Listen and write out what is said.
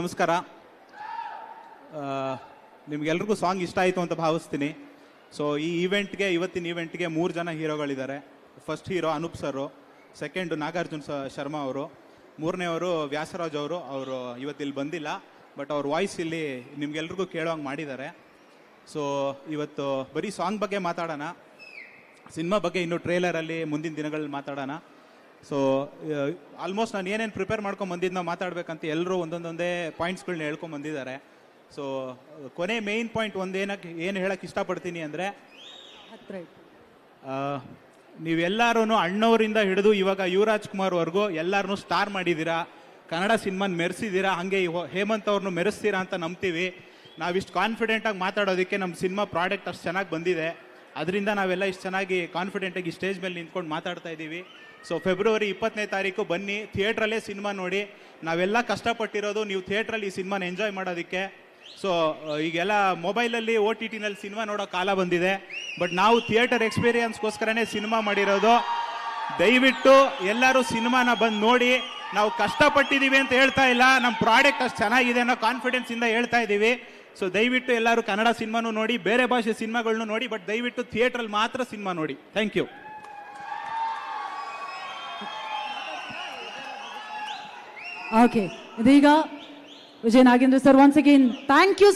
ನಮಸ್ಕಾರ. ನಿಮ್ಗೆಲ್ರಿಗೂ ಸಾಂಗ್ ಇಷ್ಟ ಆಯಿತು ಅಂತ ಭಾವಿಸ್ತೀನಿ. ಸೊ ಇವತ್ತಿನ ಈವೆಂಟ್ಗೆ 3 ಜನ ಹೀರೋಗಳಿದ್ದಾರೆ. First hero Anoop sir, second Nagarjun Sharma ಅವರು, ಮೂರನೇವರು ವ್ಯಾಸರಾಜ್ ಅವರು ಇವತ್ತಿಲ್ಲಿ ಬಂದಿಲ್ಲ, ಬಟ್ ಅವ್ರ ವಾಯ್ಸ್ ಇಲ್ಲಿ ನಿಮ್ಗೆಲ್ರಿಗೂ ಕೇಳೋಂಗೆ ಮಾಡಿದ್ದಾರೆ. ಸೊ ಇವತ್ತು ಬರೀ ಸಾಂಗ್ ಬಗ್ಗೆ ಮಾತಾಡೋಣ, ಸಿನಿಮಾ ಬಗ್ಗೆ ಇನ್ನು ಟ್ರೇಲರಲ್ಲಿ ಮುಂದಿನ ದಿನಗಳಲ್ಲಿ ಮಾತಾಡೋಣ. ಸೊ ಆಲ್ಮೋಸ್ಟ್ ನಾನು ಏನೇನು ಪ್ರಿಪೇರ್ ಮಾಡ್ಕೊಂಡು ಬಂದಿದ್ದು ಮಾತಾಡ್ಬೇಕಂತ ಎಲ್ಲರೂ ಒಂದೊಂದೇ ಪಾಯಿಂಟ್ಸ್ಗಳನ್ನ ಹೇಳ್ಕೊಂಡು ಬಂದಿದ್ದಾರೆ. ಸೊ ಕೊನೆ ಮೇಯ್ನ್ ಪಾಯಿಂಟ್ ಏನು ಹೇಳಕ್ಕೆ ಇಷ್ಟಪಡ್ತೀನಿ ಅಂದರೆ, ನೀವೆಲ್ಲರೂ ಅಣ್ಣವರಿಂದ ಹಿಡಿದು ಇವಾಗ ಯುವರಾಜ್ ಕುಮಾರ್ ವರ್ಗೂ ಎಲ್ಲರನ್ನೂ ಸ್ಟಾರ್ ಮಾಡಿದ್ದೀರಾ, ಕನ್ನಡ ಸಿನಿಮಾನ ಮೆರೆಸಿದ್ದೀರಾ, ಹಾಗೆ ಹೇಮಂತ್ ಅವ್ರನ್ನೂ ಮೆರೆಸ್ತೀರಾ ಅಂತ ನಂಬ್ತೀವಿ. ನಾವಿಷ್ಟು ಕಾನ್ಫಿಡೆಂಟಾಗಿ ಮಾತಾಡೋದಕ್ಕೆ ನಮ್ಮ ಸಿನಿಮಾ ಪ್ರಾಡಕ್ಟ್ ಅಷ್ಟು ಚೆನ್ನಾಗಿ ಬಂದಿದೆ, ಅದರಿಂದ ನಾವೆಲ್ಲ ಇಷ್ಟು ಚೆನ್ನಾಗಿ ಕಾನ್ಫಿಡೆಂಟಾಗಿ ಸ್ಟೇಜ್ ಮೇಲೆ ನಿಂತ್ಕೊಂಡು ಮಾತಾಡ್ತಾ ಇದ್ದೀವಿ. ಸೊ ಫೆಬ್ರವರಿ 20ನೇ ತಾರೀಕು ಬನ್ನಿ, ಥಿಯೇಟ್ರಲ್ಲೇ ಸಿನಿಮಾ ನೋಡಿ. ನಾವೆಲ್ಲ ಕಷ್ಟಪಟ್ಟಿರೋದು ನೀವು ಥಿಯೇಟ್ರಲ್ಲಿ ಈ ಸಿನಿಮಾನ ಎಂಜಾಯ್ ಮಾಡೋದಕ್ಕೆ. ಸೊ ಈಗೆಲ್ಲ ಮೊಬೈಲಲ್ಲಿ OTTನಲ್ಲಿ ಸಿನಿಮಾ ನೋಡೋ ಕಾಲ ಬಂದಿದೆ, ಬಟ್ ನಾವು ಥಿಯೇಟರ್ ಎಕ್ಸ್ಪೀರಿಯನ್ಸ್ಗೋಸ್ಕರನೇ ಸಿನಿಮಾ ಮಾಡಿರೋದು. ದಯವಿಟ್ಟು ಎಲ್ಲರೂ ಸಿನಿಮಾನ ಬಂದು ನೋಡಿ. ನಾವು ಕಷ್ಟಪಟ್ಟಿದ್ದೀವಿ ಅಂತ ಹೇಳ್ತಾ ಇಲ್ಲ, ನಮ್ಮ ಪ್ರಾಡಕ್ಟ್ ಅಷ್ಟು ಚೆನ್ನಾಗಿದೆ ಅನ್ನೋ ಕಾನ್ಫಿಡೆನ್ಸಿಂದ ಹೇಳ್ತಾ ಇದ್ದೀವಿ. ಸೊ ದಯವಿಟ್ಟು ಎಲ್ಲರೂ ಕನ್ನಡ ಸಿನಿಮಾನೂ ನೋಡಿ, ಬೇರೆ ಭಾಷೆ ಸಿನಿಮಾಗಳನ್ನೂ ನೋಡಿ, ಬಟ್ ದಯವಿಟ್ಟು ಥಿಯೇಟ್ರಲ್ಲಿ ಮಾತ್ರ ಸಿನಿಮಾ ನೋಡಿ. Thank you. ಓಕೆ, ಇದೀಗ Vijaya Nagendra sir, once again thank you.